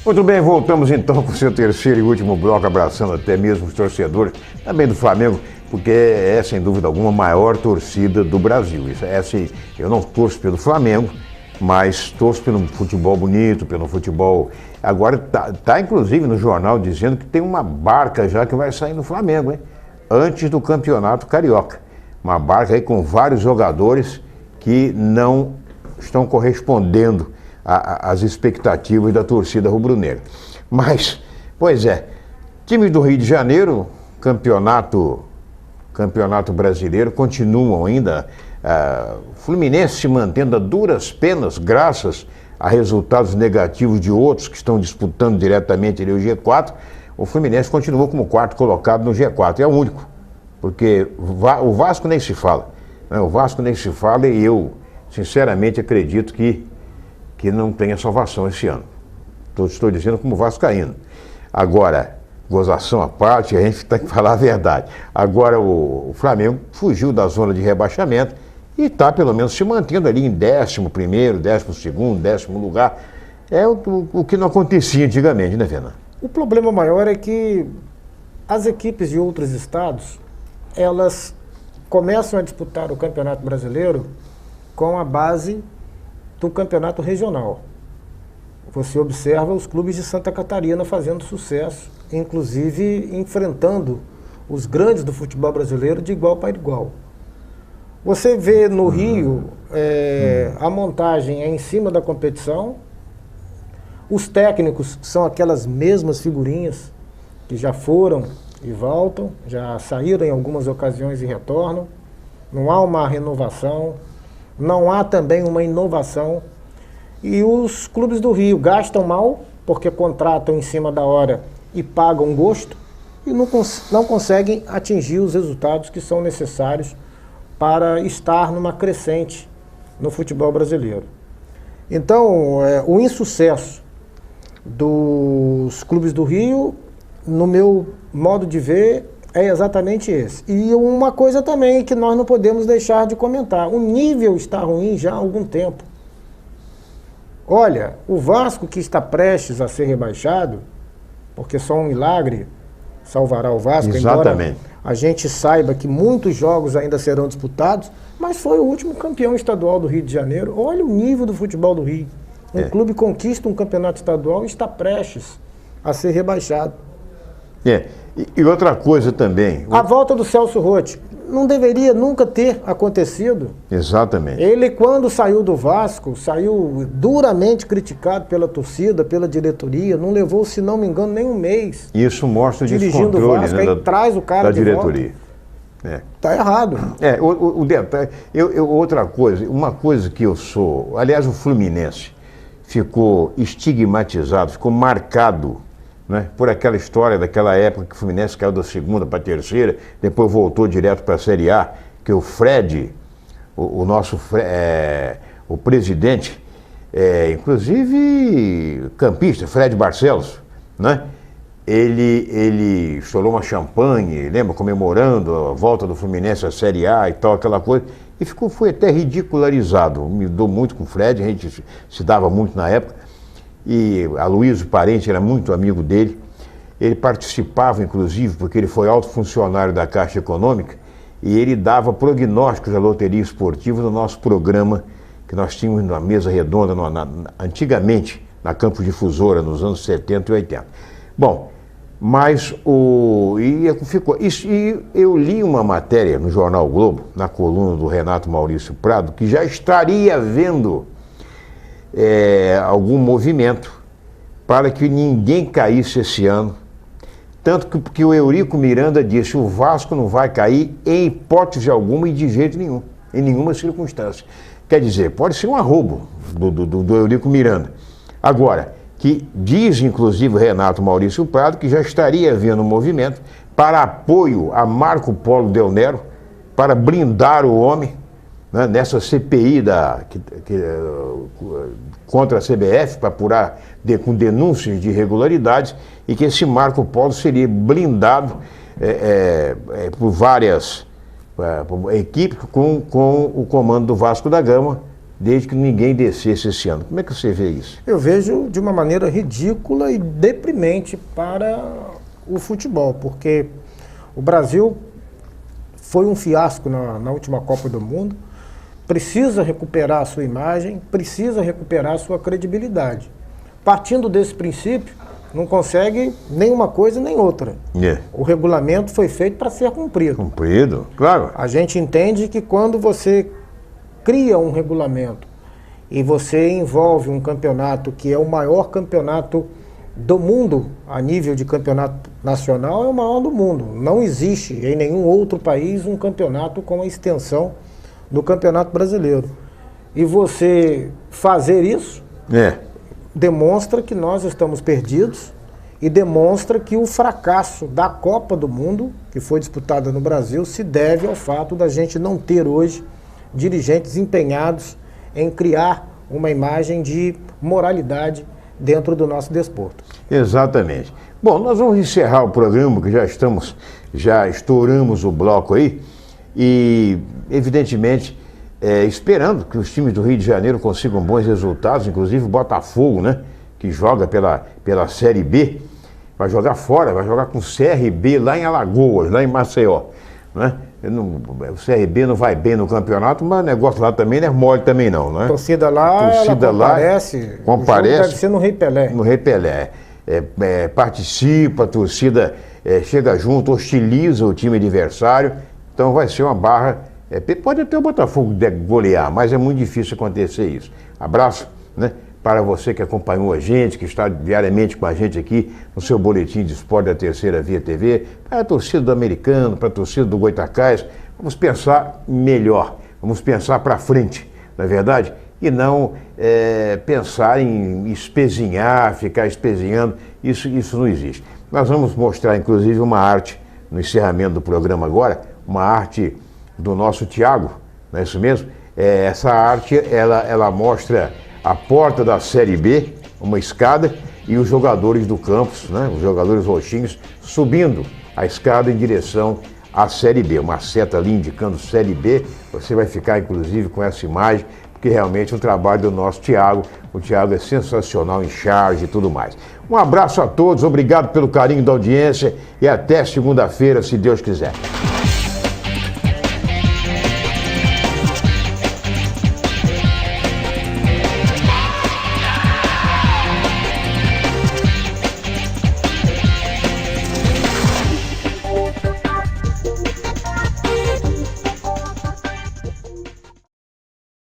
Muito bem, voltamos então com o seu terceiro e último bloco, abraçando até mesmo os torcedores, também do Flamengo, porque é, sem dúvida alguma, a maior torcida do Brasil. Isso é assim, eu não torço pelo Flamengo, mas torço pelo futebol bonito, pelo futebol... Agora tá inclusive no jornal dizendo que tem uma barca já que vai sair no Flamengo, hein? Antes do Campeonato Carioca. Uma barca aí com vários jogadores que não estão correspondendo às expectativas da torcida rubro-negra. Mas, pois é, times do Rio de Janeiro, campeonato brasileiro, continuam ainda, Fluminense se mantendo a duras penas, graças a resultados negativos de outros que estão disputando diretamente ali o G4, o Fluminense continua como quarto colocado no G4, é o único, porque o Vasco nem se fala, né? O Vasco nem se fala e eu, sinceramente, acredito que não tenha salvação esse ano. Estou dizendo como vascaíno. Agora, gozação à parte, a gente tem que falar a verdade. Agora o Flamengo fugiu da zona de rebaixamento e está pelo menos se mantendo ali em 11º, 12º, 10º lugar. É o que não acontecia antigamente, né, Fernando? O problema maior é que as equipes de outros estados, elas começam a disputar o Campeonato Brasileiro com a base do campeonato regional. Você observa os clubes de Santa Catarina fazendo sucesso, inclusive enfrentando os grandes do futebol brasileiro de igual para igual. Você vê no Rio, a montagem é em cima da competição, os técnicos são aquelas mesmas figurinhas que já foram e voltam, já saíram em algumas ocasiões e retornam, não há uma renovação, não há também uma inovação. E os clubes do Rio gastam mal, porque contratam em cima da hora e pagam gosto, e não conseguem atingir os resultados que são necessários para estar numa crescente no futebol brasileiro. Então, o insucesso dos clubes do Rio, no meu modo de ver, é exatamente esse. E uma coisa também que nós não podemos deixar de comentar, o nível está ruim já há algum tempo. Olha, o Vasco, que está prestes a ser rebaixado, porque só um milagre salvará o Vasco, exatamente, embora a gente saiba que muitos jogos ainda serão disputados, mas foi o último campeão estadual do Rio de Janeiro. Olha o nível do futebol do Rio. Um clube conquista um campeonato estadual e está prestes a ser rebaixado. E outra coisa também... A volta do Celso Roth não deveria nunca ter acontecido. Exatamente. Ele, quando saiu do Vasco, saiu duramente criticado pela torcida, pela diretoria, não levou, se não me engano, nem um mês. Isso mostra o dirigindo descontrole, o Vasco, né, aí traz o cara da de diretoria. Está errado. O detalhe, outra coisa, uma coisa que eu sou... Aliás, o Fluminense ficou estigmatizado, ficou marcado, né, por aquela história daquela época que o Fluminense caiu da 2ª para a 3ª, depois voltou direto para a Série A, que o Fred, o presidente, inclusive campista, Fred Barcelos, né, ele estourou uma champanhe, lembra, comemorando a volta do Fluminense à Série A e tal, aquela coisa, e foi até ridicularizado. Me dou muito com o Fred, a gente se dava muito na época, e a Luísio Parente era muito amigo dele. Ele participava, inclusive, porque ele foi alto funcionário da Caixa Econômica, e ele dava prognósticos à loteria esportiva no nosso programa que nós tínhamos na mesa redonda, antigamente, na Campos Difusora, nos anos 70 e 80. Bom, mas eu li uma matéria no Jornal Globo, na coluna do Renato Maurício Prado, que já estaria havendo algum movimento para que ninguém caísse esse ano. Tanto que o Eurico Miranda disse: o Vasco não vai cair em hipótese alguma e de jeito nenhum, em nenhuma circunstância. Quer dizer, pode ser um arrobo do Eurico Miranda. Agora, que diz inclusive o Renato Maurício Prado que já estaria havendo um movimento para apoio a Marco Polo Del Nero, para blindar o homem, né, nessa CPI contra a CBF, para apurar com denúncias de irregularidades, e que esse Marco Polo seria blindado por várias equipes com o comando do Vasco da Gama, desde que ninguém descesse esse ano. Como é que você vê isso? Eu vejo de uma maneira ridícula e deprimente para o futebol, porque o Brasil foi um fiasco na última Copa do Mundo, precisa recuperar a sua imagem, precisa recuperar a sua credibilidade. Partindo desse princípio, não consegue nenhuma coisa nem outra. O regulamento foi feito para ser cumprido. Cumprido, claro. A gente entende que quando você cria um regulamento e você envolve um campeonato que é o maior campeonato do mundo, a nível de campeonato nacional, é o maior do mundo. Não existe em nenhum outro país um campeonato com a extensão do Campeonato Brasileiro. E você fazer isso demonstra que nós estamos perdidos e demonstra que o fracasso da Copa do Mundo, que foi disputada no Brasil, se deve ao fato da gente não ter hoje dirigentes empenhados em criar uma imagem de moralidade dentro do nosso desporto. Exatamente. Bom, nós vamos encerrar o programa, que já estouramos o bloco aí, e evidentemente esperando que os times do Rio de Janeiro consigam bons resultados, inclusive o Botafogo, né, que joga pela Série B, vai jogar fora, vai jogar com o CRB lá em Alagoas, lá em Maceió, né? O CRB não vai bem no campeonato, mas o negócio lá também não é mole também não, né? A torcida lá, comparece, deve ser no Rei Pelé. No Rei Pelé. Participa, a torcida chega junto, hostiliza o time adversário, então vai ser uma barra. Pode até o Botafogo golear, mas é muito difícil acontecer isso. Abraço, né, para você que acompanhou a gente, que está diariamente com a gente aqui no seu boletim de esporte da Terceira Via TV, para a torcida do Americano, para a torcida do Goitacás. Vamos pensar melhor, vamos pensar para frente, não é verdade? E não pensar em espezinhar, ficar espezinhando, isso não existe. Nós vamos mostrar, inclusive, uma arte no encerramento do programa agora, uma arte do nosso Thiago, não é isso mesmo? Essa arte, ela mostra a porta da Série B, uma escada, e os jogadores do campus, né, os jogadores roxinhos, subindo a escada em direção à Série B. Uma seta ali indicando Série B, você vai ficar inclusive com essa imagem, porque realmente é um trabalho do nosso Thiago. O Thiago é sensacional em charge e tudo mais. Um abraço a todos, obrigado pelo carinho da audiência e até segunda-feira, se Deus quiser.